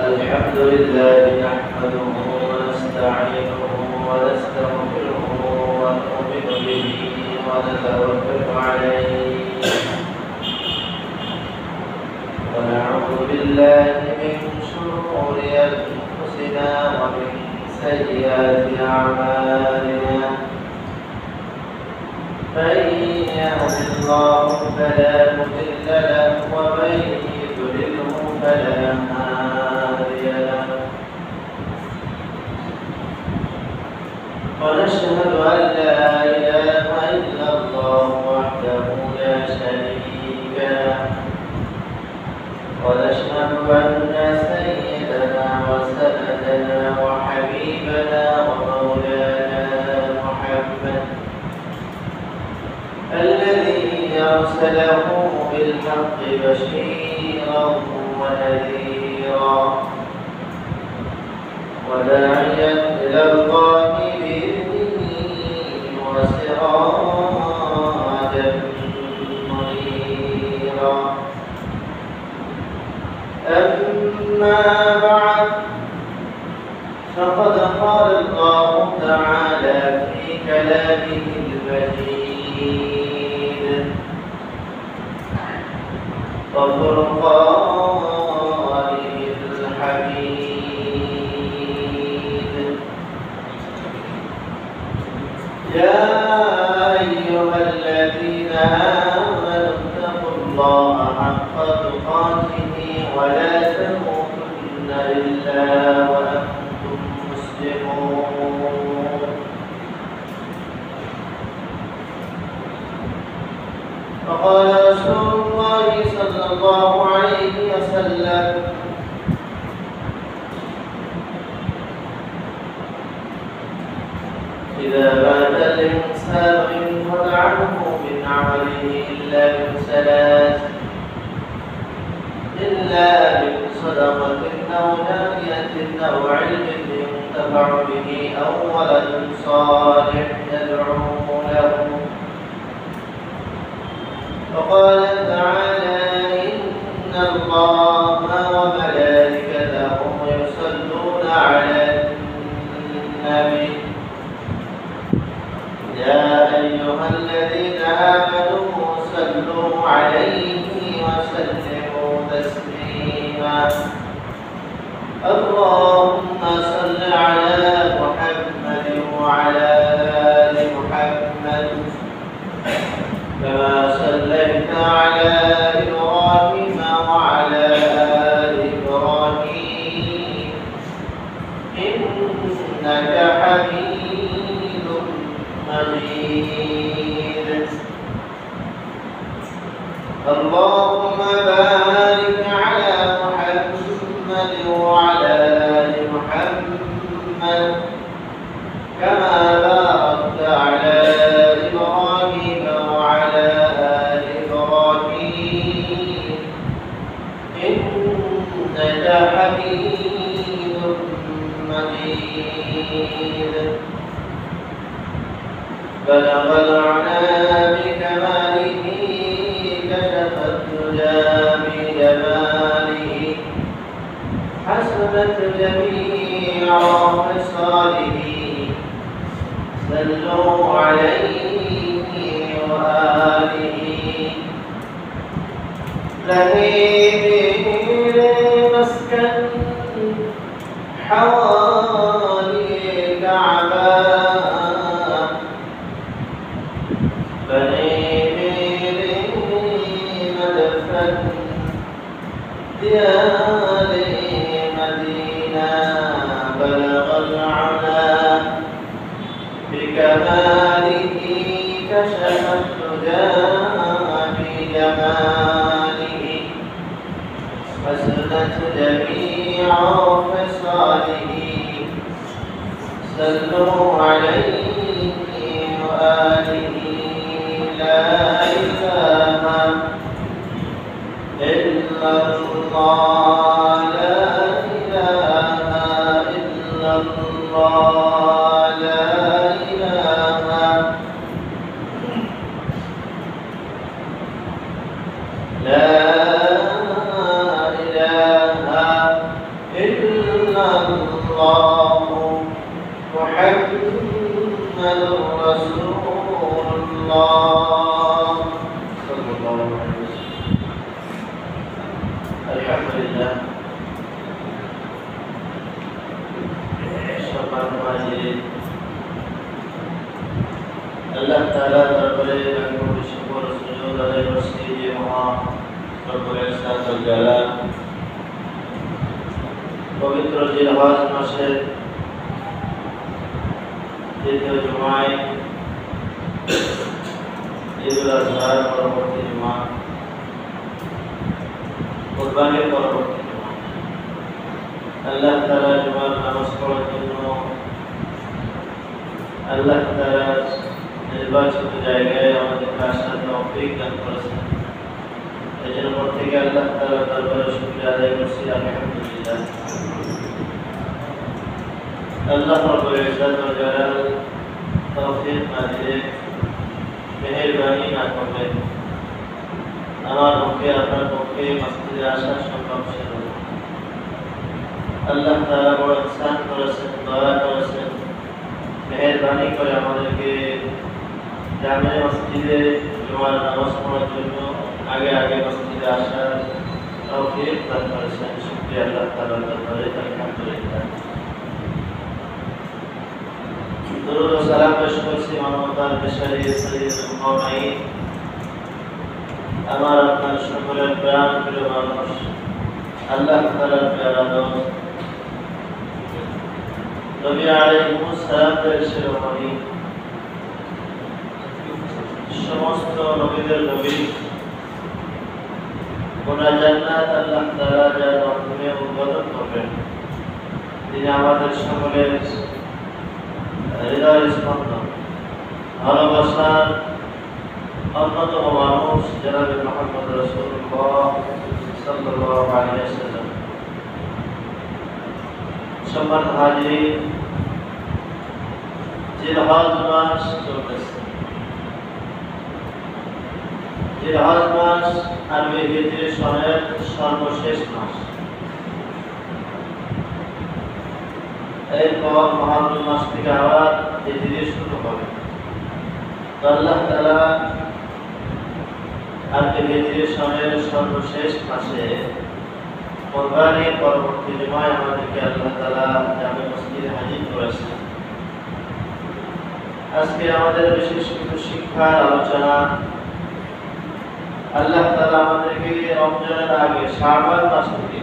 الحمد لله نحمده ونستعينه ونستغفره ونؤمن به ونتوكل عليه ونعوذ بالله من شرور أنفسنا ومن سيئات أعمالنا من يهد الله فلا مضل له ومن يضلله فلا هادي له ونشهد أن لا إله إلا الله وحده لا شريك له ونشهد أن سيدنا وسندنا وحبيبنا ومولانا محمد الذي أرسله بالحق بشيرا ونذيرا وداعيا إلى الله بإذنه وسراجا منيرا أما بعد فقد قال الله تعالى في كلامه المجيد وفرقانه الحميد يا أيها الذين آمنوا اتقوا الله حق تقاته ولا تموتن إلا وأنتم مسلمون فقال رسول الله صلى الله عليه وسلم إذا مات الإنسان انقطع عنه من عمله إلا من ثلاث إلا من صدقة أو جارية أو علم ينتفع به أو ولد صالح يدعو له وقال تعالى إن الله وملائكته يصلون على النبي يا أيها الذين آمنوا صلوا عليه وسلموا تسليما اللهم صل على محمد وعلى آل محمد كما صليت على إبراهيم وعلى آل إبراهيم إنك حميد مجيد اللهم بارك على محمد وعلى آل محمد كما باركت على إبراهيم وعلى آل إبراهيم إنك حميد مجيد بلغ العنى بكماله كشف الدجى بجماله حسنت جميع خصاله صلوا عليه وآله لهيب مسكن حوالي كعبا بني مدفن ديار مدينة بلغ العلا بكماله كشف الدجى بجماله حسنت جميع خصاله صلوا عليه وآله لا إله إلا الله لا إله إلا الله لا إله لا জালাল পবিত্র জিলহজ মাসের দ্বিতীয় জুমায় ঈদুল আজহার পরবর্তী জুমা কুরবানির পরবর্তী জুমা আল্লাহ তাআলা জুমার নামাজ পড়ার জন্য আল্লাহ তাআলা নির্বাচিত জায়গায় আমাদেরকে আসার তৌফিক দান করেছেন। এই জন্য প্রত্যেকে আল্লাহ তাআলার দরবারে শুকরিয়া আদায় করছি, আলহামদুলিল্লাহ। আল্লাহ রাব্বুল ইজ্জত ওয়াল জালাল তৌফিক না দিলে, মেহেরবানি না করলে আমার পক্ষে আপনার পক্ষে মসজিদে আসা সম্ভব ছিল না। আল্লাহ তাআলা বড় ইহসান করেছেন, দয়া করেছেন, মেহেরবানি করে আমাদেরকে জামে মসজিদে জুমার নামাজ পড়ার জন্য আগে আগে মসজিদে আসার তৌফিক দান করেছেন। শুকরিয়া আল্লাহ তাআলার দরবারে, আলহামদুলিল্লাহ। দরুদ ও সালাম পেশ করছি মানবতার পেশারি সাইয়্যিদুল কওমাইন, আমার আপনার সকলের প্রাণ প্রিয় মানুষ, আল্লাহ তাআলার প্যারা দোস্ত নবী আলাইহিস সালামের শিরোমণি, সমস্ত নবীদের নবী, গোটা জান্নাত আল্লাহ তাআলা যার মাধ্যমে উদ্বোধন করবেন, তিনি আমাদের সকলের হৃদয় স্পন্দন, ভালোবাসার অন্যতম মানুষ জনাবে মুহাম্মদ রাসূলুল্লাহ সাল্লাল্লাহু আলাইহি ওয়াসাল্লাম। সম্মানিত হাজিরিন, জিলহজ মাস চলতেছে। জিলহজ মাস আরবি হিজরি সনের সর্বশেষ মাস। এরপর মুহররম মাস থেকে আবার হিজরি শুরু হবে। আল্লাহ তাআলা আরবি হিজরি সনের সর্বশেষ মাসে কুরবানির পরবর্তী জুমায় আমাদেরকে আল্লাহ তাআলা জামে মসজিদে হাজির করেছেন। আজকে আমাদের বিশেষ কিছু শিক্ষার আলোচনা। আল্লাহ তাআলা আমাদেরকে রমজানের আগে শাবান মাস থেকে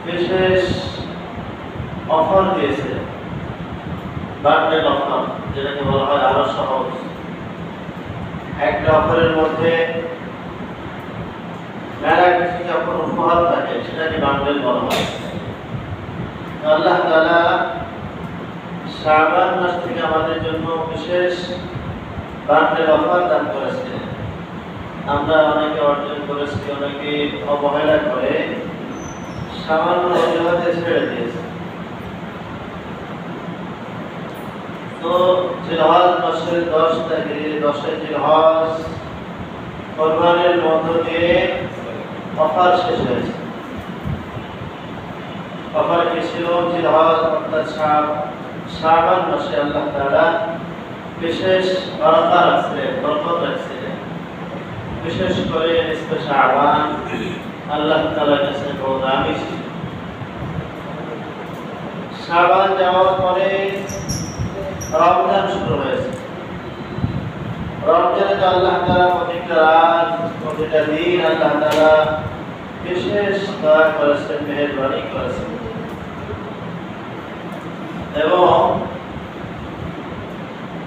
বিশেষ অফার দিয়েছে, বান্ডেল অফার, যেটাকে বলা হয় আরো সহজ। একটা অফারের মধ্যে মেলা কিছু যখন উপহার থাকে সেটাকে বান্ডেল বলা হয়। আল্লাহ তাআলা শাবান মাস থেকে আমাদের জন্য বিশেষ বান্ডেল অফার দান করেছে। আমরা অনেকে অর্জন করেছি, অনেকে অবহেলা করে সামান্য অজুহাতে ছেড়ে দিয়েছে। তো জিলহজ মাসের 10 তারিখে 10 জিলহজ কুরবানির মধ্য দিয়ে অফার শেষ হয়েছে। অফার কি ছিল? জিলহজ অর্থাৎ শাবান মাসে আল্লাহ তাআলা বিশেষ বরকত রাখছিলেন। বিশেষ করে নিসফে শাবান আল্লাহ তাআলার কাছে বড় দামি ছিল। শাবান যাওয়ার পরে রমজান শুরু হয়েছে। রমজানে তো আল্লাহ তাআলা প্রতিটা রাত, প্রতিটা দিন আল্লাহ তাআলা বিশেষ দয়া করেছেন, মেহেরবানি করেছেন। এবং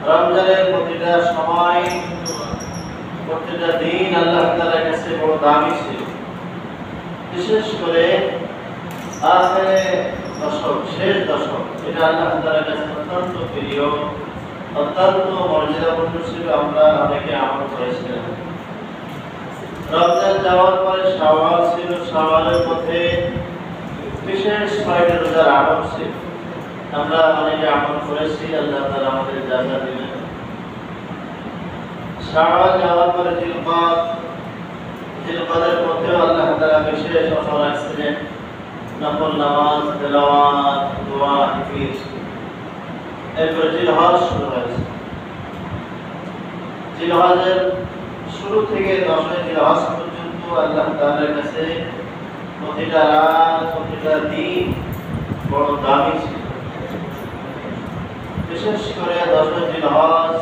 রমজানের প্রতিটা সময়, প্রতিটা দিন আল্লাহ তাআলার কাছে বড় দামি ছিল। বিশেষ করে আখেরে দশক, শেষ দশক, এটা আল্লাহ তাআলার কাছে অত্যন্ত প্রিয়, অত্যন্ত মর্যাদাপূর্ণ ছিল। আমরা অনেকে আমল করেছিলাম। রমজান যাওয়ার পরে শাওয়াল ছিল। শাওয়ালের মধ্যে বিশেষ 6টা রোজার আমল ছিল। আমরা অনেকে আমল করেছি, আল্লাহ তাআলা আমাদের জাযা দিবেন। শাওয়াল যাওয়ার পরে জিলকদের মধ্যেও আল্লাহ তাআলা বিশেষ অফার রাখছিলেন। নফল নামাজ, তেলাওয়াত, দোয়া, হিফজ। এরপরে জিলহজ শুরু হয়েছে। জিলহজের শুরু থেকে 10 জিলহজ পর্যন্ত আল্লাহ তাআলার কাছে প্রতিটা রাত, প্রতিটা দিন বড় দামি ছিল। বিশেষ করে 10 জিলহজ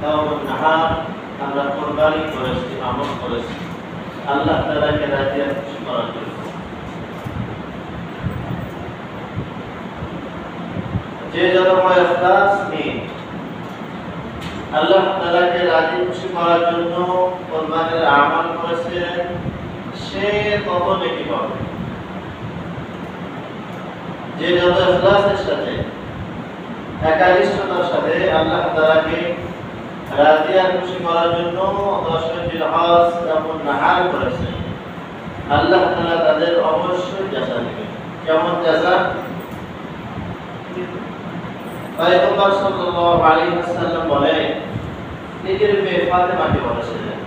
তাওবান নাহার আমরা কুরবানি করেছি, আমল করেছি। আল্লাহ তাআলাকে রাজি আর খুশি করার জন্য। যে যত বড় ইখলাস নিয়ে আল্লাহ তাআলাকে রাজি খুশি করার জন্য কুরবানির আমল করেছে, সে তত নেকি পাবে। যে যত ইখলাসের সাথে একানিষ্ঠতার সাথে আল্লাহ তাআলাকে রাজি আর খুশি করার জন্য 10 জিলহজ এবং নাহার করেছে, আল্লাহ তাআলা তাদের অবশ্যই জাযা দিবেন। কেমন জাযা? পয়গম্বর সাল্লাল্লাহু আলাইহি ওয়াসাল্লাম বলেন, নিজের মেয়ে ফাতেমাকে বলেছিলেন,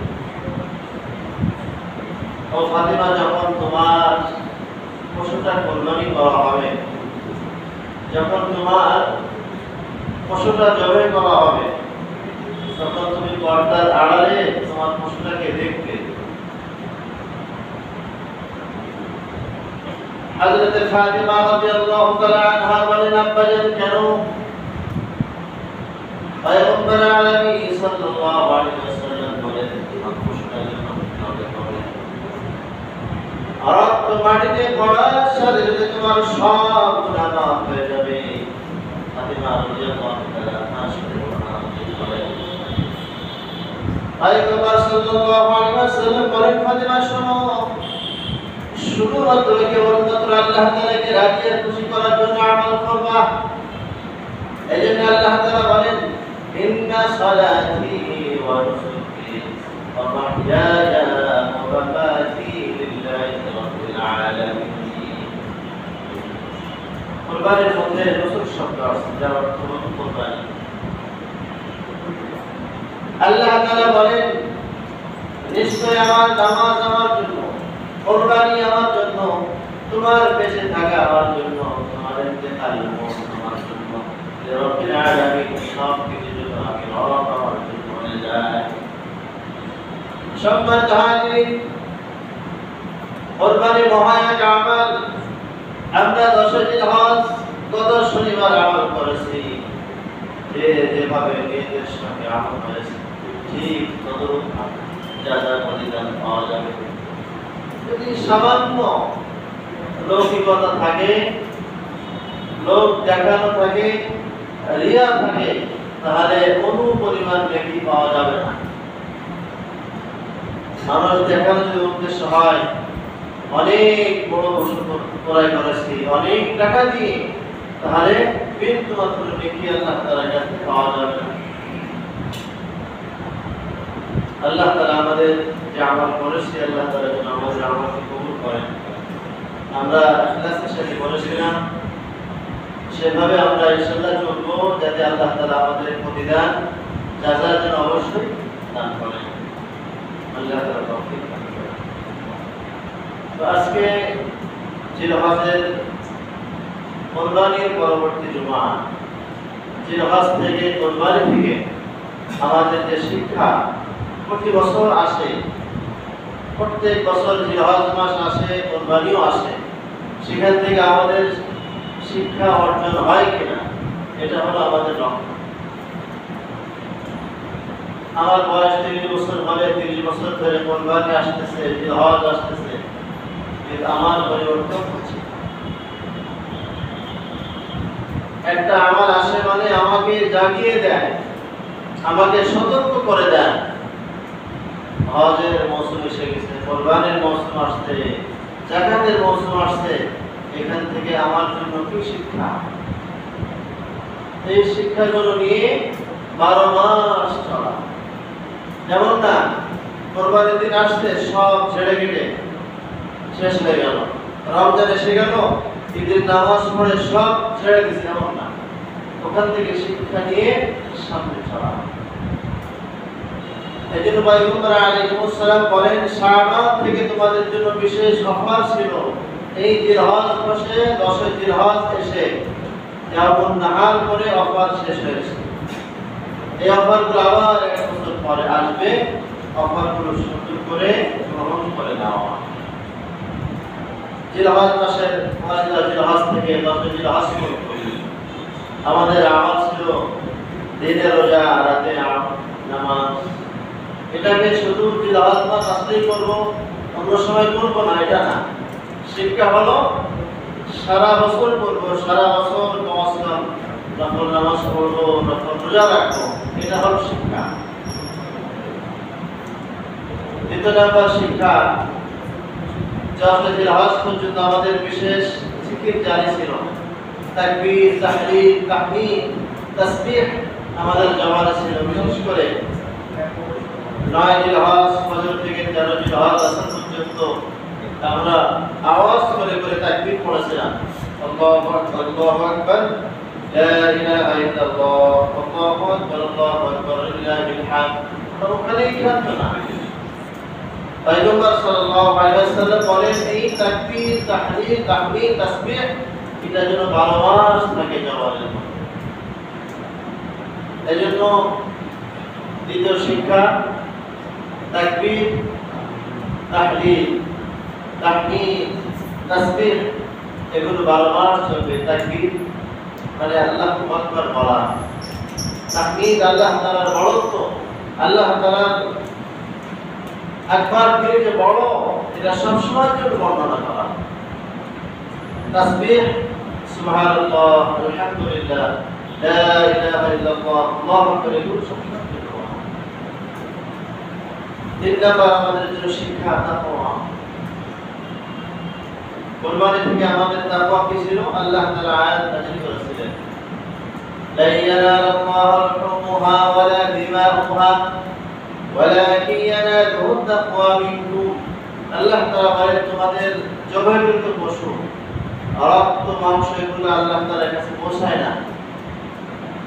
ও ফাতেমা, যখন তোমার পশুটা কুরবানি করা হবে, যখন তোমার পশুটা জবাই করা হবে, তখন তুমি পর্দার আড়ালে তোমার পশুটাকে দেখবে। হযরত ফাতিমা রাদিয়াল্লাহু তাআলা আনহা বলেন, আব্বাজান কেন? পয়গম্বর আলামিন সাল্লাল্লাহু আলাইহি ওয়াসাল্লাম বলেন, তোমার পশুটা যখন জবাই হবে, আর তো মাটিতে পড়ার সাথে সাথে তোমার সব গুনাহ মাফ হয়ে যাবে। ফাতিমা রাদিয়াল্লাহু তাআলা আনহা বলেন, পয়গম্বর সাল্লাল্লাহু আলাইহি ওয়াসাল্লাম বলেন, ফাতিমা শোনো, শুধুমাত্র কেবলমাত্র আল্লাহ তাআলাকে রাজি আর খুশি করার জন্য আমল করবা। এজন্য আল্লাহ তাআলা বলেন, ইন্না সালাতি ওয়া নুসুকি ওয়া মাহইয়ায়া ওয়া মামাতি লিল্লাহি রাব্বিল আলামিন। কুরবানির মধ্যে নুসুক শব্দ আছে, যার অর্থ হলো কুরবানি। আল্লাহ তাআলা বলেন, নিশ্চয় আমার নামাজ আমার জন্য, কুরবানি আমার জন্য, তোমার বেঁচে থাকা আমার জন্য, তোমার ইন্তেকাল আমার জন্য, রব্বিল আলামিন সব কিছু জন্য আমি রব আমার জন্য হয়ে যায়। সম্মানিত হাজিরিন, কুরবানি মহায়াত আমল। আমরা 10 জিলহজ গত শনিবার আমল করেছি। যে যেভাবে নিয়তের সঙ্গে আমল করেছি, ঠিক ততরূপ জাযা প্রতিদান পাওয়া যাবে। যদি সামান্য লৌকিকতা থাকে, লোক দেখানো থাকে, রিয়া থাকে, তাহলে কোনো পরিমাণ নেকি পাওয়া যাবে না। মানুষ দেখানোর যদি উদ্দেশ্য হয়, অনেক বড় পশু ক্রয় করেছি অনেক টাকা দিয়ে, তাহলে বিন্দু মাত্র নেকি আল্লাহ তাআলার কাছে পাওয়া যাবে না। আল্লাহ তাআলা আমাদের যে আমল করেছি, আল্লাহ তাআলা যেন আমাদের আমলকে কবুল করেন। আমরা ইখলাসের সাথে বলেছিলাম, সেভাবে আমরা ইনশাআল্লাহ চলবো, যাতে আল্লাহ তাআলা আমাদের প্রতিদান জাযা যেন অবশ্যই দান করেন। আল্লাহ তাআলা তৌফিক দান করেন। তো আজকে জিলহজের কুরবানির পরবর্তী জুমা, জিলহজ থেকে কুরবানি থেকে আমাদের যে শিক্ষা প্রতি বছর আসে, প্রত্যেক বছর জিলহজ মাস আসে, কুরবানিও আসে, সেখান থেকে আমাদের শিক্ষা অর্জন হয় কিনা, এটা হলো আমাদের লক্ষ্য। আমার বয়স 30 বছর হলে, 30 বছর ধরে কুরবানি আসতেছে, জিলহজ আসতেছে, কিন্তু আমার পরিবর্তন হচ্ছে। একটা আমল আসে মানে আমাকে জাগিয়ে দেয়, আমাকে সতর্ক করে দেয়, হজের মৌসুম এসে গেছে, কুরবানির মৌসুম আসছে, যাকাতের মৌসুম আসছে, এখান থেকে আমার জন্য কি শিক্ষা? এই শিক্ষাগুলো নিয়ে 12 মাস চলা। যেমন না কুরবানির দিন আসছে, সব ছেড়ে কেটে শেষ হয়ে গেল, রমজান এসে গেল, ঈদের নামাজ পড়ে সব ছেড়ে দিচ্ছে, এমন না। ওখান থেকে শিক্ষা নিয়ে সামনে চলা। এই জন্য পয়গম্বর আলাইহিস সালাম বলেন, শাবান থেকে তোমাদের জন্য বিশেষ অফার ছিল। এই জিলহজ মাসে 10 জিলহজ এসে যেমন নাহার করে অফার শেষ হয়েছে। এই অফারগুলো আবার 1 বছর পরে আসবে, অফারগুলো সুন্দর করে গ্রহণ করে নেওয়া। জিলহজ মাসের পয়লা জিলহজ থেকে 10 জিলহজ পর্যন্ত আমাদের আমল ছিল দিনে রোজা, রাতে নামাজ। এটাকে শুধু জিলহজ মাস আসলেই করবো অন্য সময় করবো না, এটা না। শিক্ষা হলো সারা বছর করবো, সারা বছর কমাসলাম নফল নামাজ পড়বো, নফল রোজা রাখবো, এটা হলো শিক্ষা। দ্বিতীয় নাম্বার শিক্ষা, জিল হজ পর্যন্ত আমাদের বিশেষ জিকির জারি ছিল। তাকবীর, তাহলিল, তাহমিদ, তাসবিহ আমাদের জবানে ছিল। বিশেষ করে 9 জিল হজ ফজর থেকে 13 জিল হজ আসর পর্যন্ত আমরা আওয়াজ করে করে তাকবীর পড়েছিলাম। আল্লাহু আকবার, আল্লাহু আকবার, লা ইলাহা ইল্লাল্লাহ, আল্লাহু আকবার, আল্লাহু আকবার, লিল্লাহিল হামদ। ওখানেই থামতো না। পয়গম্বর সাল্লাল্লাহু আলাইহি ওয়াসাল্লাম বলেন, এই তাকবীর, তাহলিল, তাহমিদ, তাসবিহ এটা যেন 12 মাস থাকে জবানের মধ্যে। এজন্য দ্বিতীয় শিক্ষা, তাকবীর, তাহলিল, তাহমিদ, তাসবিহ এগুলো 12 মাস চলবে। তাকবীর মানে আল্লাহু আকবার বলা, তাহমিদ আল্লাহ তাআলার বড়ত্ব, আল্লাহ তাআলার আকবার কে যে বড়, এটা সব সময় জন্য বর্ণনা করা। তাসবিহ সুবহানাল্লাহ, আলহামদুলিল্লাহ, লা ইলাহা ইল্লাল্লাহ, আল্লাহু আকবার এগুলো সব সময় জন্য বলা। তিন নাম্বার আমাদের জন্য শিক্ষা তাকওয়া। কুরবানি থেকে আমাদের তাকওয়া কি ছিল? আল্লাহ তাআলা আয়াত নাযিল করেছিলেন, লা ইয়ানালুল্লাহু লুহুমুহা ওয়ালা দিমাউহা ওয়ালাকিন ইয়ানালুহু তাকওয়া মিনকুম। আল্লাহ তাআলা বলেন, তোমাদের জবাইকৃত পশু, রক্ত, মাংস এগুলো আল্লাহ তাআলার কাছে পৌঁছায় না,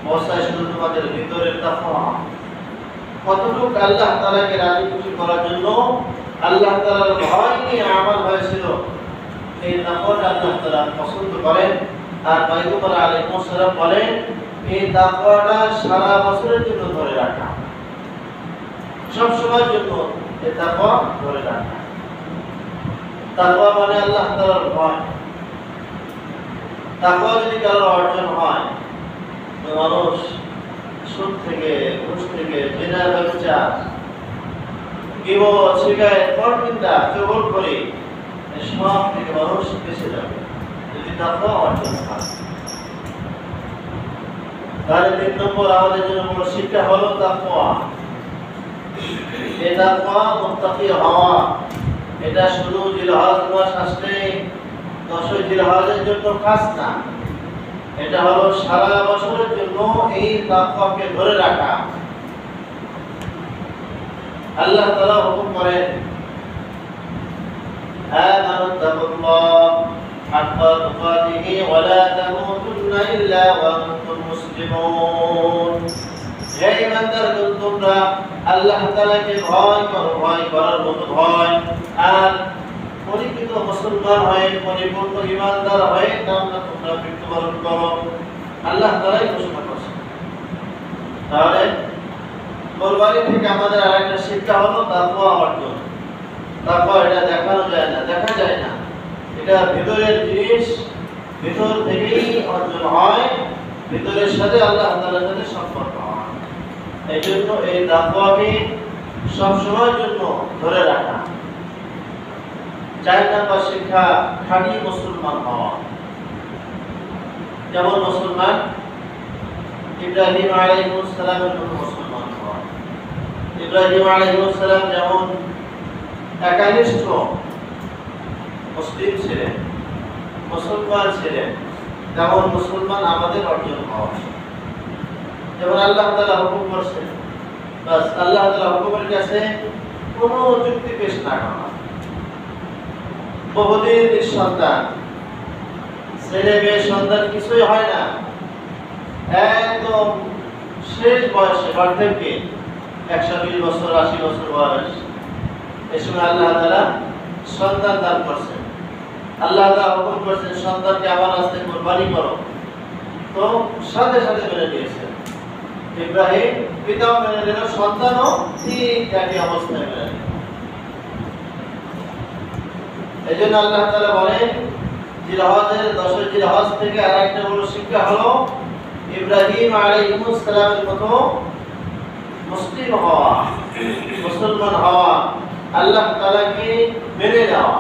পৌঁছায় শুধু তোমাদের ভিতরের তাকওয়া। কতটুকু আল্লাহ তাআলাকে রাজি খুশি করার জন্য আল্লাহ তাআলার ভয় নিয়ে আমল হয়েছিল, এই তাকওয়াটা আল্লাহ তাআলা পছন্দ করেন। আর পয়গম্বর আলাইহিস সালাম বলেন, এই তাকওয়াটা সারা বছরের জন্য ধরে রাখা, সব সময়ের জন্য এই তাকওয়া ধরে রাখা। তাকওয়া মানে আল্লাহ তাআলার ভয়। তাকওয়া যদি কারোর অর্জন হয়, তো মানুষ সুদ থেকে, ঘুষ থেকে, জেনা, ব্যভিচার, গীবত, শিকায়ত, পরনিন্দা, চগলখড়ি সব থেকে মানুষ বেঁচে যাবে যদি তাকওয়া অর্জন হয়। তাহলে 3 নম্বর আমাদের জন্য বড় শিক্ষা হলো তাকওয়া। এই তাকওয়া মুত্তাকি হওয়া, এটা শুধু জিলহজ মাস আসলে 10 জিলহজের জন্য কাজ না, এটা হলো সারা বছরের জন্য এই তাকওয়াকে ধরে রাখা। আল্লাহ তাআলা হুকুম করেন, আমানুত্তাকুল্লাহ হাক্কা তুকাতিহি ওয়া লা তামুতুন্না ইল্লা ওয়া আনতুম মুসলিমুন। হে ঈমানদারগণ, তোমরা আল্লাহ তাআলাকে ভয় করো, ভয় করার মতো ভয়, আর পরিপূর্ণ মুসলমান হয়ে, পরিপূর্ণ ঈমানদার হয়ে তোমরা মৃত্যুবরণ করো। আল্লাহ তাআলাই ঘোষণা করেছেন। তাহলে কুরবানি থেকে আমাদের আরেকটা শিক্ষা হলো তাকওয়া অর্জন। তাকওয়া এটা দেখানো যায় না, দেখা যায় না, এটা ভিতরের জিনিস, ভিতর থেকেই অর্জন হয়, ভিতরের সাথে আল্লাহ তাআলার সাথে সম্পর্ক হয়। এই জন্য এই তাকওয়াকে সব সময়ের জন্য ধরে রাখা। 4 নম্বর শিক্ষা, খাঁটি মুসলমান হওয়া। যেমন মুসলমান ইব্রাহিম আলাইহিস সালামের মতো মুসলমান হওয়া। ইব্রাহিম আলাইহিস সালাম যেমন একনিষ্ঠ মুসলিম ছিলেন, মুসলমান ছিলেন, তেমন মুসলমান আমাদের অর্জন হওয়া। যেমন আল্লাহ তাআলা হুকুম করেছেন, বাস আল্লাহ তাআলা হুকুমের কাছে কোনো যুক্তি পেশ না করা। বহুদিন নিঃসন্তান, ছেলে মেয়ে সন্তান কিছুই হয় না, একদম শেষ বয়সে, বার্ধক্যে 120 বছর, 80 বছর বয়স, এই সময় আল্লাহ তাআলা সন্তান দান করছেন। আল্লাহ তাআলা হুকুম করেছেন, সন্তানকে আমার রাস্তায় কুরবানি করো। তো সাথে সাথে মেনে নিয়েছেন। ইব্রাহিম পিতাও মেনে নিল, সন্তানও ঠিক একই অবস্থায় মেনে নিল। এই জন্য আল্লাহ তাআলা বলেন, জিলহজের 10 জিলহজ থেকে আরেকটা বড় শিক্ষা হলো ইব্রাহিম আলাইহিস সালামের মতো মুসলিম হওয়া, মুসলমান হওয়া। আল্লাহ তাআলাকে মেনে নেওয়া,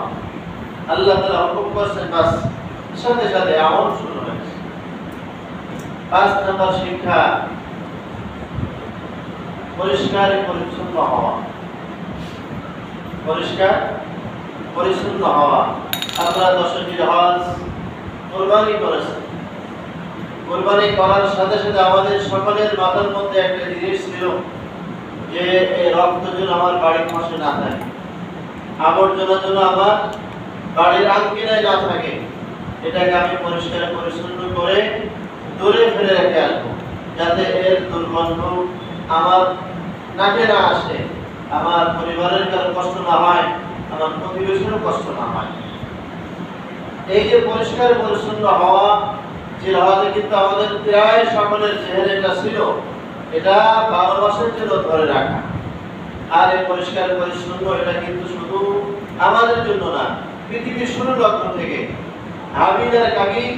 আল্লাহ তাআলা হুকুম করেছেন বাস সাথে সাথে আমল শুরু হয়েছে। 5 নম্বর শিক্ষা, পরিষ্কার পরিচ্ছন্ন হওয়া। পরিষ্কার পরিচ্ছন্ন হওয়া। আমরা 10 জিলহজ কুরবানি করেছি। কুরবানি করার সাথে সাথে আমাদের সকলের মাথার মধ্যে একটা জিনিস ছিল যে এই রক্ত যেন আমার বাড়ির পাশে না থাকে, আবর্জনা যেন আমার বাড়ির আঙ্গিনায় না থাকে। এটাকে আমি পরিষ্কার পরিচ্ছন্ন করে দূরে ফেলে রেখে আসবো, যাতে এর দুর্গন্ধ আমার নাকে না আসে, আমার পরিবারের কারো কষ্ট না হয়, আমার প্রতিবেশীরও কষ্ট না হয়। এই যে পরিষ্কার পরিচ্ছন্ন হওয়া, জিলহজে কিন্তু আমাদের প্রায় সকলের চেহারাটা ছিল, এটা 12 মাসের জন্য ধরে রাখা। আর এই পরিষ্কার পরিচ্ছন্ন এটা কিন্তু শুধু আমাদের জন্য না, পৃথিবীর শুরু লগ্ন থেকে হাবিল আর কাবিল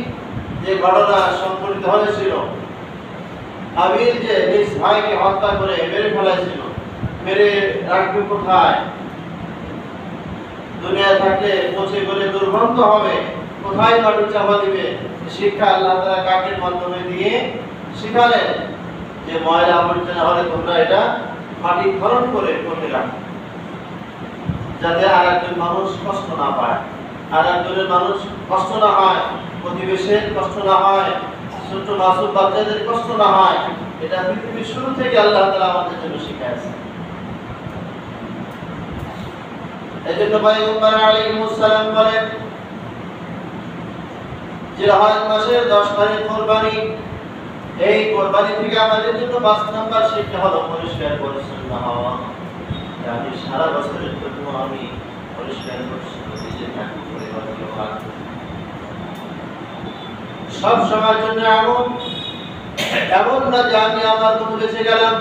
যে ঘটনা সংঘটিত হয়েছিল, হাবিল যে নিজ ভাইকে হত্যা করে মেরে ফেলেছিল, মেরে রাখবে কোথায়? দুনিয়ায় থাকলে পচে গলে দুর্গন্ধ হবে, কোথায় মাটি চাপা দিবে? শিক্ষা আল্লাহ তাআলা কাকের মাধ্যমে দিয়ে শিখালেন যে ময়লা আবর্জনা হলে তোমরা এটা মাটি খনন করে কোটে রাখো, যাতে আর একজন মানুষ কষ্ট না পায়, আর একজনের মানুষ কষ্ট না হয়, প্রতিবেশীর কষ্ট না হয়, ছোট মাসুম বাচ্চাদের কষ্ট না হয়। এটা পৃথিবীর শুরু থেকে আল্লাহ তাআলা আমাদের জন্য শিখাইছেন। এজন্য পয়গম্বর আলাইহিস সালাম বলেন, জিলহজ মাসের 10 তারিখ কুরবানি। এই কুরবানি থেকে আমাদের জন্য 5 নাম্বার শিক্ষা হলো পরিষ্কার পরিচ্ছন্ন হওয়া। আমি সারা বছরের জন্য আমি পরিষ্কার পরিচ্ছন্ন নিজে থাকি, পরিবারকে রাখি। সব সময়ের জন্য এমন না যে আমি আমার তো বেঁচে গেলাম,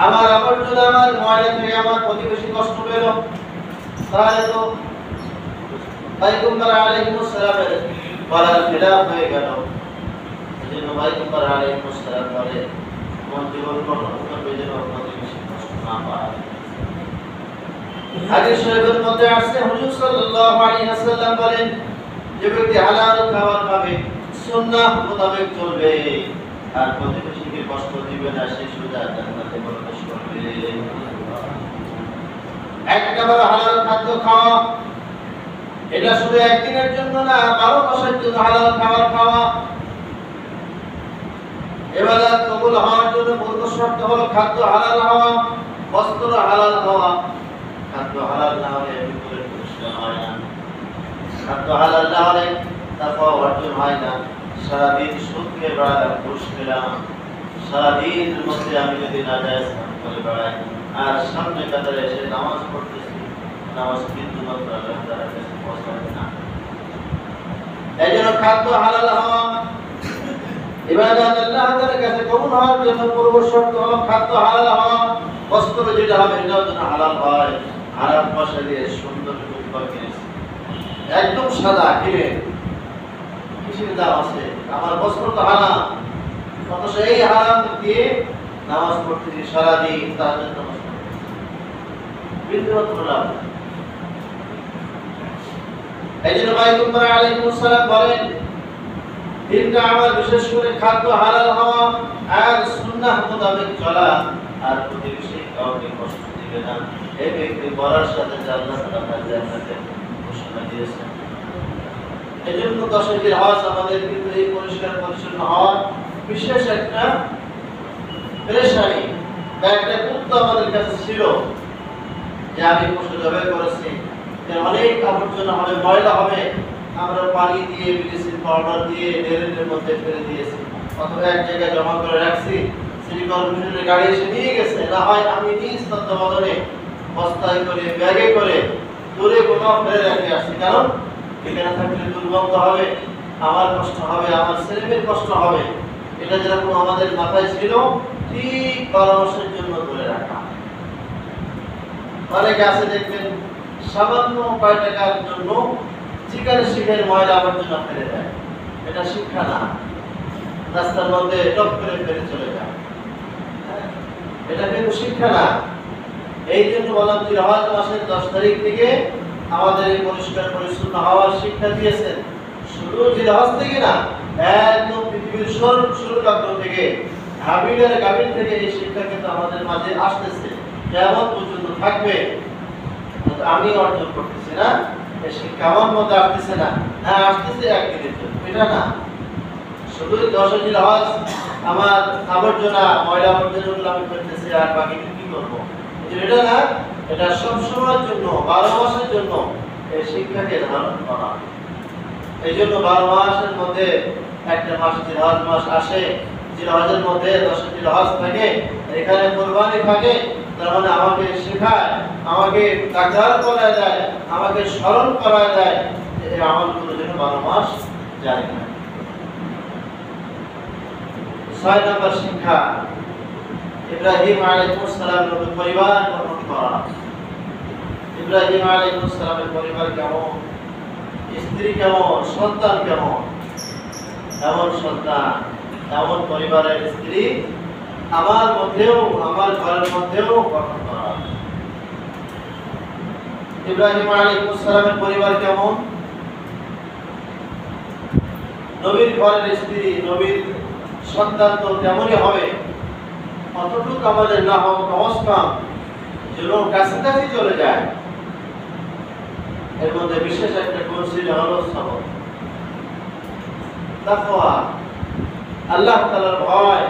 আমার আবর্জনা আমার ময়লা থেকে আমার প্রতিবেশী কষ্ট পেল, তাহলে তো পয়গম্বর আলাইহিস সালামের বলার খেলাফ হয়ে গেল। এজন্য পয়গম্বর আলাইহিস সালাম বলে মন জীবন করবে যেন প্রতিবেশী কষ্ট না পায়। হাদিস শরীফের মধ্যে আছে হুজুর সাল্লাল্লাহু আলাইহি ওয়াসাল্লাম বলেন, যে ব্যক্তি হালাল খাবার খাবে, সুন্নাহ মোতাবেক চলবে, আর প্রতিবেশীকে কষ্ট দিবে না, সে সোজা জান্নাতে প্রবেশ করবে। একবার হালাল খাদ্য খাওয়া, এটা শুধু একদিনের জন্য না, 12 মাসের জন্য হালাল খাবার খাওয়া। ইবাদত কবুল হওয়ার জন্য মূল শর্ত হলো খাদ্য হালাল হওয়া, বস্ত্র হালাল হওয়া। খাদ্য হালাল না হলে ভিতরে পরিষ্কার হয় না, খাদ্য হালাল না হলে তাকওয়া অর্জন হয় না। সারাদিন সুদ খেয়ে বেড়ালাম, ঘুষ খেলাম, সারাদিনের মধ্যে আমি যদি না যাই করে বেড়াই, আর সামনে কাতারে এসে নামাজ পড়তেছি, নামাজ কিন্তু মাত্র আল্লাহ তাআলার কাছে পৌঁছাবে না। এই জন্য খাদ্য হালাল হওয়া, ইবাদত আল্লাহ তাআলার কাছে কবুল হওয়ার জন্য পূর্ব শর্ত হলো খাদ্য হালাল হওয়া। বস্ত্র যেটা হবে এটাও যেন হালাল হয়। হারাম পয়সা দিয়ে সুন্দর জুব্বা কিনেছি, একদম সাদা কিনে কিসের দাম আছে? আমার বস্ত্র তো হারাম, অথচ এই হারাম দিয়ে নামাজ পড়তেছি, সারাদিন তাহাজ্জুদ নামাজ পড়তেছি, বিন্দুমাত্র লাভ। এই জন্য পয়গম্বর আলাইহিস সালাম বলেন, তিনটা আমল, বিশেষ করে খাদ্য হালাল হওয়া আর সুন্নাহ মোতাবেক চলা, আর প্রতিবেশী কাউকে কষ্ট দিবে না, এই ব্যক্তি করার সাথে আল্লাহ তাআলা জান্নাতে ঘোষণা দিয়েছেন। এজন্য 10 জিলহজ আমাদের কিন্তু এই পরিষ্কার পরিচ্ছন্ন হওয়ার বিশেষ একটা পেরেশানি বা একটা গুরুত্ব আমাদের কাছে ছিল, যে আমি পশু জবাই করেছি, যে অনেক আবর্জনা হবে, ময়লা হবে, আমরা পানি দিয়ে ব্লিচিং পাউডার দিয়ে ড্রেনের মধ্যে ফেলে দিয়েছি, অথবা এক জায়গায় জমা করে রাখছি, সিটি কর্পোরেশনের গাড়ি এসে নিয়ে গেছে, না হয় আমি নিজ তত্ত্বাবধানে বস্তায় করে ব্যাগে করে দূরে কোথাও ফেলে রেখে আসছি। কারণ এখানে থাকলে দুর্গন্ধ হবে, আমার কষ্ট হবে, আমার ছেলেমেয়ের কষ্ট হবে। এটা যেরকম আমাদের মাথায় ছিল, ঠিক 12 মাসের জন্য ধরে রাখা। অনেকে আছে দেখবেন সামান্য কয় টাকার জন্য চিকারে শিখের ময়লা আবর্জনা ফেলে দেয়। এটা শিক্ষা না, রাস্তার মধ্যে টপ করে ফেলে চলে যায়, এটা কিন্তু শিক্ষা না। এই জন্য বললাম জিলহজ মাসের 10 তারিখ থেকে আমাদের এই পরিষ্কার পরিচ্ছন্ন হওয়ার শিক্ষা দিয়েছেন। শুধু জিলহজ থেকে না, একদম পৃথিবীর শুরু লগ্ন থেকে হাবিলের কাবিল থেকে এই শিক্ষা কিন্তু আমাদের মাঝে আসতেছে, কেমন পর্যন্ত থাকবে। আমি অর্জন করতেছি না, এই শিক্ষা আমার মধ্যে আসতেছে না, হ্যাঁ আসতেছে একদিনের জন্য, এটা না। শুধু 10 জিলহজ আমার আবর্জনা ময়লা আবর্জনাগুলো আমি করতেছি আর বাকি কি করবো, এটা না। এটা সব সময়ের জন্য, 12 মাসের জন্য এই শিক্ষাকে ধারণ করা। এই জন্য 12 মাসের মধ্যে একটা মাস জিলহজ মাস আসে, জিলহজের মধ্যে 10 জিলহজ থাকে, এখানে কুরবানি থাকে। তার মানে আমাকে শেখায়, আমাকে তাকরার করা যায়, আমাকে স্মরণ করা যায় যে এই আমলগুলো যেন 12 মাস জারি হয়। 6 নম্বর শিক্ষা, ইব্রাহিম আলাইহিস সালামের পরিবার গঠন করা। ইব্রাহিম আলাইহিস সালামের পরিবার কেমন, স্ত্রী কেমন, সন্তান কেমন, এমন সন্তান, এমন পরিবারের স্ত্রী আমার মধ্যেও, আমার ঘরের মধ্যেও গঠন করা। ইব্রাহিম আলাইহিস সালামের পরিবার কেমন, নবীর ঘরের স্ত্রী, নবীর সন্তান তো তেমনই হবে। অতটুকু আমাদের না হোক নমস্কার যেন কাছাকাছি চলে যায়। এর মধ্যে বিশেষ একটা গুণ ছিল হলো সবর, তাকওয়া, আল্লাহ তাআলার ভয়,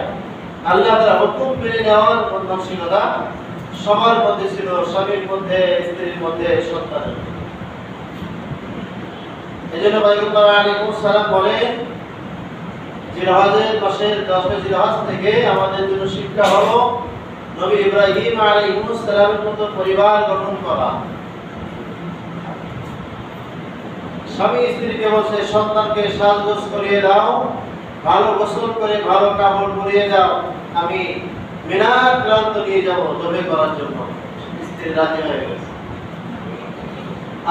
আল্লাহ তাআলার হুকুম মেনে নেওয়ার মানসিকতা সবার মধ্যে ছিল, স্বামীর মধ্যে, স্ত্রীর মধ্যে, সন্তানের মধ্যে। এজন্য পয়গম্বর আলাইহিস সালাম বলেন, জিলহজের মাসের 10 জিলহজ থেকে আমাদের জন্য শিক্ষা হলো নবী ইব্রাহিম আলাইহিস সালামের মতো পরিবার গঠন করা। স্বামী স্ত্রীকে বসে সন্তানকে সাজগোজ করিয়ে দাও, ভালো গোসল করে ভালো কাপড় পরিয়ে দাও, আমি মিনার প্রান্ত নিয়ে যাব জবে করার জন্য। স্ত্রী রাজি হয়ে গেছে।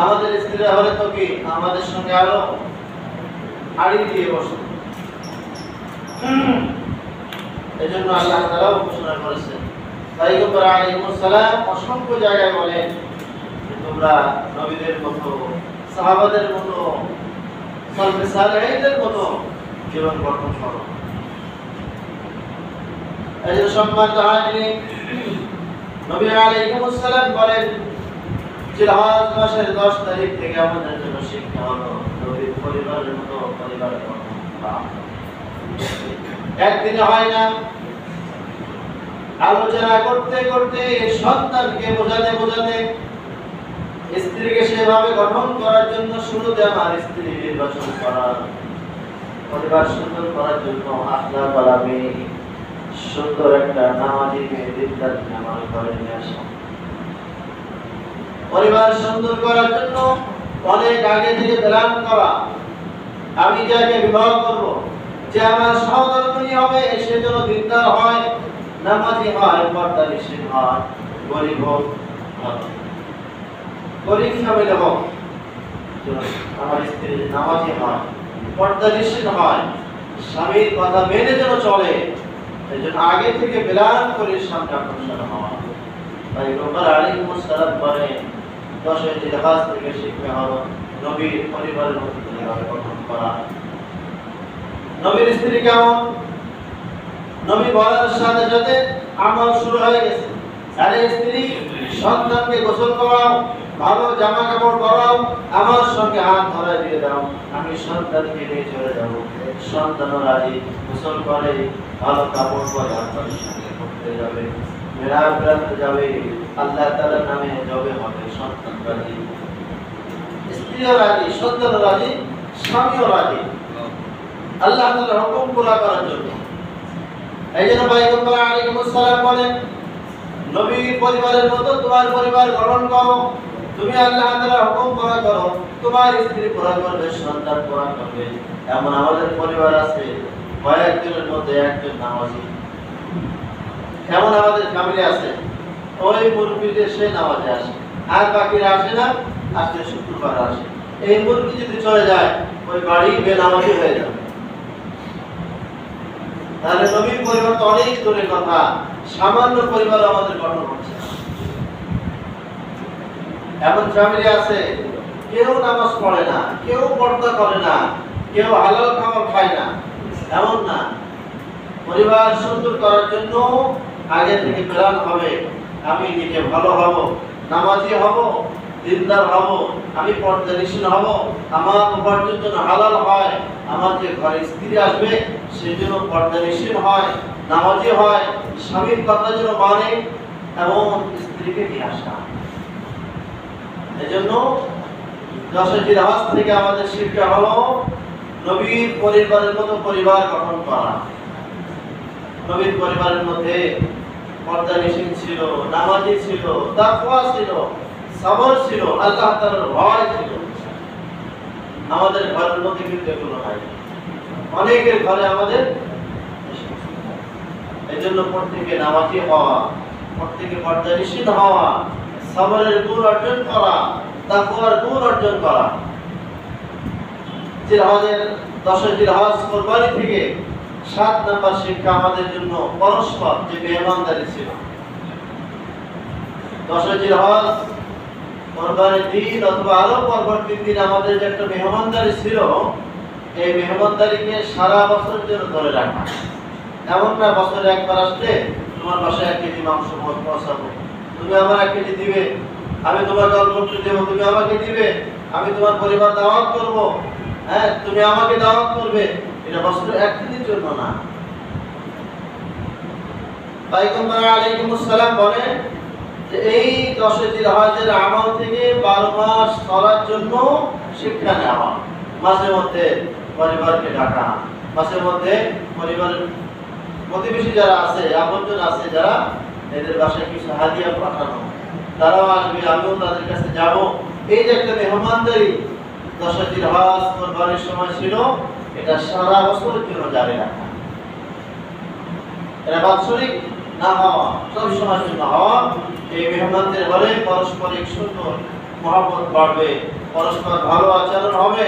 আমাদের স্ত্রীরা হলে তো কি আমাদের সঙ্গে আরো হাড়ি দিয়ে বসে। এজন্য আল্লাহ তাআলা ঘোষণা করেছেন, পয়গম্বর আলাইহিস সালাম অসংখ্য জায়গায় বলেন যে তোমরা নবীদের মতো, সাহাবাদের মতো, সালফে সালেহীনদের মতো জীবন গঠন করো। এই যে সম্মানিত হাজিরিন, নবী আলাইহিস সালাম বলেন জিলহজ মাসের 10 তারিখ থেকে আমাদের জন্য শিক্ষা হলো নবীর পরিবারের মতো পরিবার গঠন করা। একদিনে হয় না, আলোচনা করতে করতে সন্তানকে বোঝাতে বোঝাতে স্ত্রীকে সেভাবে গঠন করার জন্য শুরুতে আমার স্ত্রী নির্বাচন করা, পরিবার সুন্দর করার জন্য আখলাক ওয়ালা মেয়ে, সুন্দর একটা নামাজি মেয়ে দিনদার আমার ঘরে নিয়ে আসা। পরিবার সুন্দর করার জন্য অনেক আগে থেকে প্ল্যান করা। আমি যাকে বিবাহ করব, যে আমার সহধর্মিণী হবে, সে যেন দিনদার হয়, নামাজি হয়, পর্দানিশীল হয়, গরিব হোক, গরিব ফ্যামিলি হোক, আমার স্ত্রী নামাজি হয়, পর্দানিশীল হয়, স্বামীর কথা মেনে যেন চলে। এই জন্য আগে থেকে প্ল্যান করে সামনে অগ্রসর হওয়া। তাই পয়গম্বর আলাইহিস সালাম বলেন 10 জিলহজ থেকে শিক্ষা হলো নবীর পরিবারের মধ্যে কিভাবে গঠন করা। নবীর স্ত্রী কেমন, নবী বলার সাথে সাথে আমল শুরু হয়ে গেছে। আরে স্ত্রী, সন্তানকে গোসল করাও, ভালো জামা কাপড় পরাও, আমার সঙ্গে হাত ধরে দিয়ে দাও, আমি সন্তানকে নিয়ে চলে যাবো। সন্তানও রাজি, গোসল করে ভালো কাপড় পরে আপনার সঙ্গে করতে যাবে, মেরাজ বেড়াতে যাবে, আল্লাহ তাআলার নামে জবে হবে, সন্তান রাজি, স্ত্রীও রাজি, সন্তানও রাজি, স্বামীও রাজি, আল্লাহ তাআলার হুকুম পুরা করার জন্য। এই জন্য পয়গম্বর আলাইহিস সালাম বলেন, নবীর পরিবারের মতো তোমার পরিবার গঠন করো। তুমি আল্লাহ তাআলার হুকুম পুরা করো, তোমার স্ত্রী পুরা করবে, সন্তান পুরা করবে। এমন আমাদের পরিবার আছে কয়েকজনের মধ্যে একজন নামাজি। এমন আমাদের ফ্যামিলি আছে, ওই মুরব্বি যে সে নামাজে আসে, আর বাকিরা আসে না, আসলে শুক্রবার আসে। এই মুরব্বি যদি চলে যায়, ওই বাড়ি বেনামাজি হয়ে যাবে। তাহলে নবীর পরিবার তো অনেক দূরের কথা, সামান্য পরিবার আমাদের গঠন হচ্ছে। এমন ফ্যামিলি আছে কেউ নামাজ পড়ে না, কেউ পর্দা করে না, কেউ হালাল খাবার খায় না, এমন না। পরিবার সুন্দর করার জন্য আগে থেকে প্ল্যান হবে, আমি নিজে ভালো হব, নামাজি হব, দিনদার হব, আমি পর্দানিশীল হব, আমার উপার্জন যেন হালাল হয়, আমার যে ঘরে স্ত্রী আসবে সে যেন পর্দানিশীল হয়, নামাজি হয়, স্বামীর কথা যেন মানে, এবং স্ত্রীকে নিয়ে আসা। এজন্য 10 জিলহজ থেকে আমাদের শিক্ষা হলো নবীর পরিবারের মতো পরিবার গঠন করা। নবীর পরিবারের মধ্যে পর্দানিশীল ছিল, নামাজি ছিল, তাকওয়া ছিল, সবর ছিল, আল্লাহ তাআলার ভয় ছিল। আমাদের ঘরের মধ্যে কিন্তু এগুলো নাই, অনেকের ঘরে আমাদের। এজন্য প্রত্যেকে নামাজি হওয়া, প্রত্যেকে পর্দানিশীল হওয়া, সবরের গুণ অর্জন করা, তাকওয়ার গুণ অর্জন করা। জিলহজের 10 জিলহজ কুরবানি থেকে 7 নম্বর শিক্ষা আমাদের জন্য পরস্পর যে মেহমানদারি ছিল। 10 জিলহজ কুরবানির দিন অথবা আরো পরবর্তী দিন আমাদের যে একটা মেহমানদারি ছিল, এই মেহমানদারিকে সারা বছর জন্য ধরে রাখা। এমন না বছরে একবার আসলে তোমার বাসায় 1 কেজি মাংস পৌঁছাবো, তুমি আমার 1 কেজি দিবে, আমি তোমাকে অল্প একটু দেবো, তুমি আমাকে দিবে, আমি তোমার পরিবার দাওয়াত করব, হ্যাঁ তুমি আমাকে দাওয়াত করবে। এটা বছরে 1 দিনের জন্য না। পয়গম্বর আলাইহিস সালাম বলেন যে এই 10 জিলহজের আমল থেকে 12 মাস চলার জন্য শিক্ষা নেওয়া। মাঝে মধ্যে পরিবারকে ডাকা, মাঝে মধ্যে পরিবারের প্রতিবেশী যারা আছে, আপনজন আছে যারা, এদের বাসায় কিছু হাদিয়া পাঠানো, তারাও আসবে, আমিও তাদের কাছে যাব। এই যে একটা মেহমানদারি 10 জিলহজ কুরবানির সময় ছিল, এটা সারা বছরের জন্য জারি রাখা। এটা বাৎসরিক না হওয়া, সব সময়ের জন্য হওয়া। এই মেহমানদের ঘরে পারস্পরিক সুন্দর মহব্বত বাড়বে, পরস্পর ভালো আচরণ হবে,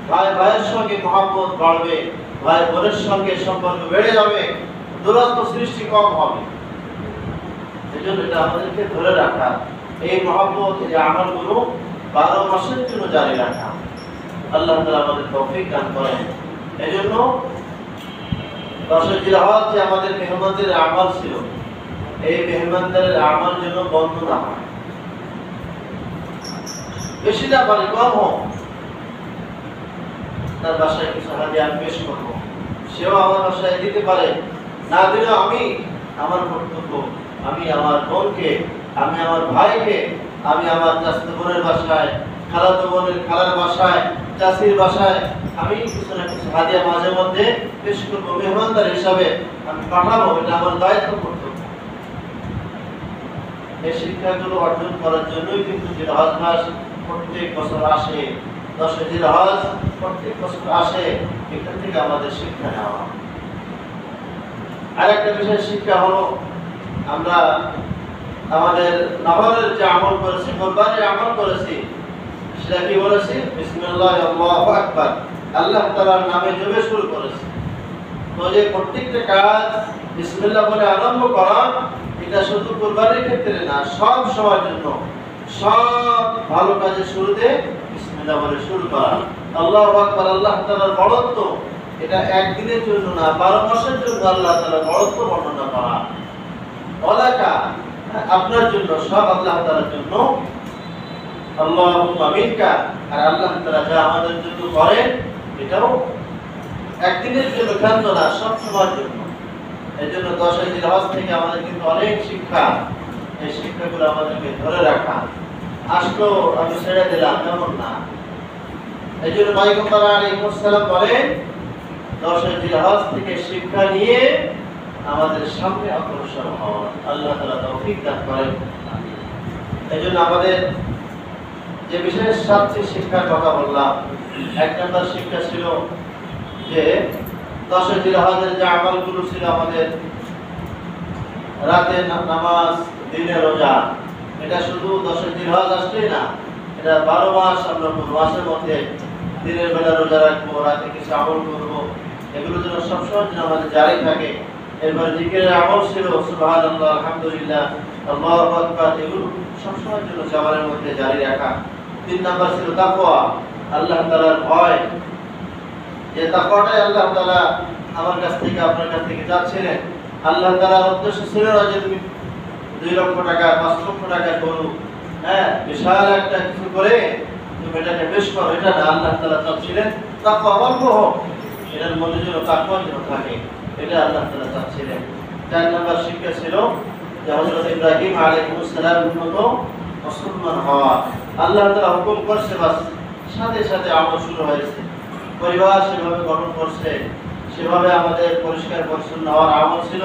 ভাই ভাইয়ের সঙ্গে মহব্বত বাড়বে, ভাই বোনের সঙ্গে সম্পর্ক বেড়ে যাবে, দূরত্ব সৃষ্টি কম হবে। এজন্য এটা আমাদেরকে ধরে রাখা, এই মহব্বত, এই আমলগুলো 12 মাসের জন্য জারি রাখা। আল্লাহ তাআলা আমাদের তৌফিক দান করেন। এজন্য 10 জিলহজ যে আমাদের মেহমানদের আমল ছিল, এই মেহমানদের আমল যেন বন্ধ না হয়, বেশি না পারে, কম হোক। তার বাসায় কিছু হাদিয়া পেশ করবো, সেও আমার বাসায় দিতে পারে, না দিলেও আমি আমার কর্তব্য, আমি আমার বোনকে, আমি আমার ভাইকে, আমি আমার চাচাতো বোনের বাসায়, খালাতো বোনের খালার বাসায়, চাচির বাসায় আমি কিছু না কিছু হাদিয়া মাঝে মধ্যে পেশ করবো, মেহমানদার হিসাবে আমি পাঠাবো। এটা আমার দায়িত্ব, কর্তব্য। এই শিক্ষাগুলো অর্জন করার জন্যই কিন্তু জিলহজ মাস প্রত্যেক বছর আসে, 10 জিলহজ প্রত্যেক বছর আসে। এখান থেকে আমাদের শিক্ষা নেওয়া। আরেকটা বিশেষ শিক্ষা হলো, আমরা আমাদের নফলের যে আমল করেছি, কুরবানির আমল করেছি, সেটা কি বলেছি? বিসমিল্লাহ আল্লাহু আকবার, আল্লাহ তাআলার নামে জবে শুরু করেছি। তো যে প্রত্যেকটা কাজ বিসমিল্লাহ বলে আরম্ভ করা, এটা শুধু কুরবানির ক্ষেত্রে না, সব সময়ের জন্য, সব ভালো কাজের শুরুতে বিসমিল্লাহ বলে শুরু করা। আল্লাহু আকবার, আল্লাহ তাআলার বড়ত্ব, এটা একদিনের জন্য না, 12 মাসের জন্য আল্লাহ তাআলার বড়ত্ব বর্ণনা করা। ওয়ালাকা, আপনার জন্য, সব আল্লাহ তাআলার জন্য। আল্লাহুম্মা মিনকা, আর আল্লাহ তাআলা যা আমাদের জন্য করেন এটাও একদিনের জন্য ক্ষান্ত না, সব সময়ের জন্য। এজন্য 10 জিলহজ থেকে আমাদের কিন্তু অনেক শিক্ষা, এই শিক্ষাগুলো আমাদেরকে ধরে রাখা। আসলো আমি ছেড়ে দিলাম, এমন না। এজন্য পয়গম্বর আলাইহিস সালাম বলেন 10 জিলহজ থেকে শিক্ষা নিয়ে আমাদের সামনে অগ্রসর হওয়া। আল্লাহ তাআলা তৌফিক দান করেন। এজন্য আমাদের যে বিশেষ 7টি শিক্ষার কথা বললাম, 1 নম্বর শিক্ষা ছিল যে 10 জিলহজের যে আমলগুলো ছিল আমাদের, রাতে নামাজ, দিনে রোজা, এটা শুধু 10 জিলহজ আসলেই না, এটা 12 মাস আমরা মাসের মধ্যে দিনের বেলা রোজা রাখবো, রাতে কিছু আমল করবো, এগুলো যেন সবসময় যেন আমাদের জারি থাকে। এরপর জিকিরের আমল ছিল সুবহানাল্লাহ, আলহামদুলিল্লাহ, আল্লাহু আকবার, এগুলো সবসময়ের জন্য জবানের মধ্যে জারি রাখা। 3 নাম্বার ছিল তাকওয়া, আল্লাহ তাআলার ভয়। যে তাকওয়াটাই আল্লাহ তাআলা আমার কাছ থেকে আপনার কাছ থেকে চাচ্ছিলেন। আল্লাহ তাআলার উদ্দেশ্য ছিল না যে তুমি 2 লক্ষ টাকা 5 লক্ষ টাকা করো, বিশাল একটা কিছু করে তুমি এটাকে বেশ করো, এটা না। আল্লাহ তাআলা চাচ্ছিলেন তাকওয়া অল্প হোক, এটার মধ্যে যেন তাকওয়া যেন থাকে, এটা আল্লাহ তাআলা চাচ্ছিলেন। 4 নাম্বার শিক্ষা ছিল যে হযরত ইব্রাহিম আলাইহিস সালামের মতো মুসলমান হওয়া। আল্লাহ তাআলা হুকুম করছে, বাস সাথে সাথে আমল শুরু হয়েছে। পরিবার সেভাবে গঠন করছে, সেভাবে আমাদের পরিষ্কার পরিচ্ছন্ন হওয়ার আমল ছিল।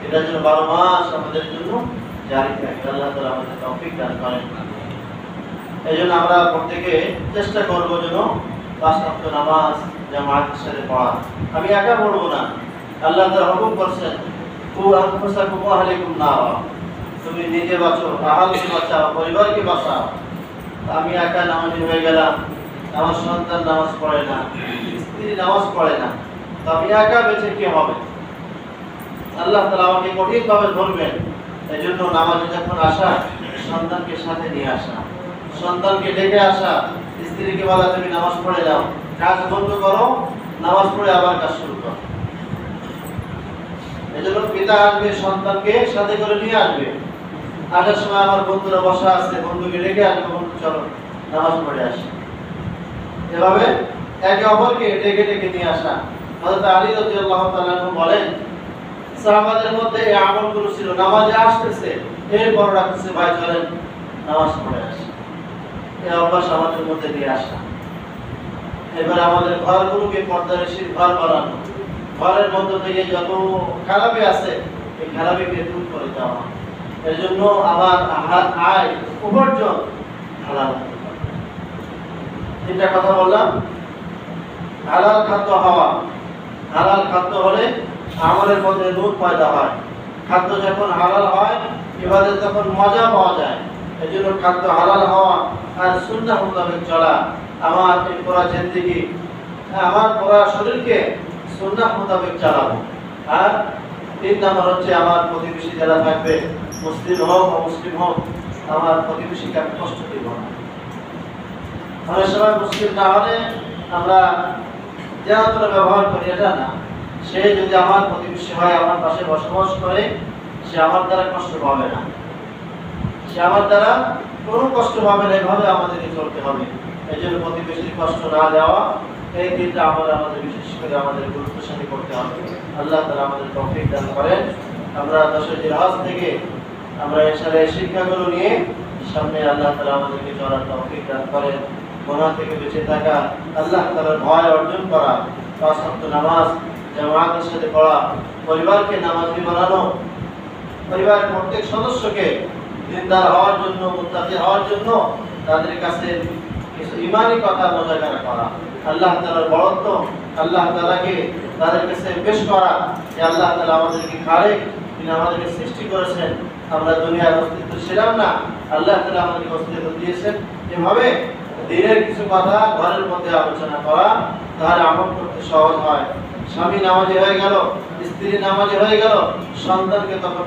এটা যেন 12 মাস আমাদের জন্য জারি থাকে। আল্লাহ তাআলা আমাদের তৌফিক দান করেন। এই জন্য আমরা প্রত্যেকে চেষ্টা করব যেন 5 ওয়াক্ত নামাজ জামাতের সাথে পড়া। আমি একা পড়বো না, আল্লাহ তাআলা হুকুম করছেন কু আনফুসাকুম ওয়া আহলিকুম নারা, তুমি নিজে বাঁচো, আহলকে বাঁচাও, পরিবারকে বাঁচাও। আমি একা নামাজি হয়ে গেলাম, আমার সন্তান নামাজ পড়ে না, স্ত্রী নামাজ পড়ে না, তো আমি একা বেঁচে কি হবে? আল্লাহ তাআলা আমাকে কঠিনভাবে ধরবেন। এই জন্য নামাজে যখন আসা, সন্তানকে সাথে নিয়ে আসা, সন্তানকে ডেকে আসা, স্ত্রীকে বলা তুমি নামাজ পড়ে যাও, কাজ বন্ধ করো, নামাজ পড়ে আবার কাজ শুরু করো। এই জন্য পিতা আসবে, সন্তানকে সাথে করে নিয়ে আসবে। আসার সময় আমার বন্ধুরা বসা আছে, বন্ধুকে ডেকে আসবে, বন্ধু চলো নামাজ পড়ে আসি। এভাবে একে অপরকে ডেকে ডেকে নিয়ে আসা। হযরত আলী রাদিয়াল্লাহু তাআলা বলেন, সাহাবাদের মধ্যে এই আমলগুলো ছিল। নামাজে আসতেছে, এরপর রাখতেছে, ভাই চলেন নামাজ পড়ে আসি। এই অভ্যাস আমাদের মধ্যে নিয়ে আসা। এবার আমাদের ঘরগুলোকে পর্দারেশীর ঘর বানানো, ঘরের মধ্যে থেকে যত খারাপি আছে এই খারাপিকে দূর করে দেওয়া। এর জন্য আমার আয় উপার্জন হালাল। 3টা কথা বললাম। হালাল খাদ্য হওয়া, হালাল খাদ্য হলে আমলের মধ্যে নূর পয়দা হয়। খাদ্য যখন হালাল হয়, ইবাদত তখন মজা পাওয়া যায়। এই জন্য খাদ্য হালাল হওয়া আর সুন্নাহ মোতাবেক চলা। আমার এই পুরা জিন্দেগি, আমার পুরা শরীরকে সুন্নাহ মোতাবেক চালাবো। আর 3 নাম্বার হচ্ছে আমার প্রতিবেশী যারা থাকবে, মুসলিম হোক অমুসলিম হোক, আমার প্রতিবেশীকে আমি কষ্ট দিব না। অনেক সময় মুসলিম না হলে আমরা যেন ব্যবহার করি, এটা না। সে যদি আমার প্রতিবেশী হয়, আমার পাশে বসবাস করে, সে আমার দ্বারা কষ্ট পাবে না, সে আমার দ্বারা কোনো কষ্ট পাবে না। এভাবে আমাদেরকে চলতে হবে। এই জন্য প্রতিবেশীর কষ্ট না দেওয়া, এই 3টা আমল আমাদের বিশেষ করে আমাদের গুরুত্বের সাথে করতে হবে। আল্লাহ তাআলা আমাদের তৌফিক দান করেন। আমরা 10 জিলহজ থেকে আমরা এছাড়া এই শিক্ষাগুলো নিয়ে সামনে আল্লাহ তাআলা আমাদেরকে চলার তৌফিক দান করেন। গুনাহ থেকে বেঁচে থাকা, আল্লাহ তাআলার ভয় অর্জন করা, 5 ওয়াক্ত নামাজ জামাতের সাথে পড়া, পরিবারকে নামাজি বানানো, পরিবারের প্রত্যেক সদস্যকে দিনদার হওয়ার জন্য, মুত্তাকি হওয়ার জন্য তাদের কাছে কিছু ঈমানি কথা মুযাকারা করা, আল্লাহ তাআলার বড়ত্ব, আল্লাহ তাআলাকে তাদের কাছে পেশ করা যে আল্লাহ তাআলা আমাদেরকে খালেক, তিনি আমাদেরকে সৃষ্টি করেছেন, আমরা দুনিয়ার অস্তিত্ব ছিলাম না, আল্লাহ তাআলা আমাদেরকে অস্তিত্ব দিয়েছেন। এভাবে দিনের কিছু কথা ঘরের মধ্যে আলোচনা করা, তাহলে আমল করতে সহজ হয়। স্বামী নামাজি হয়ে গেল, স্ত্রী নামাজি হয়ে গেল, সন্তানকে তখন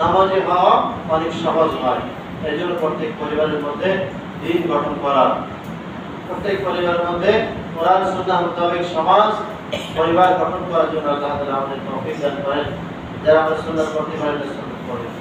নামাজি হওয়া অনেক সহজ হয়। এই জন্য প্রত্যেক পরিবারের মধ্যে দিন গঠন করা, প্রত্যেক পরিবারের মধ্যে কোরআন সুন্নাহ মোতাবেক সমাজ পরিবার গঠন করার জন্য আল্লাহ তাআলা আমাদের তৌফিক দান করেন। যারা আমরা সুন্নাত পড়তে পারেন, সুন্নাত পড়েন।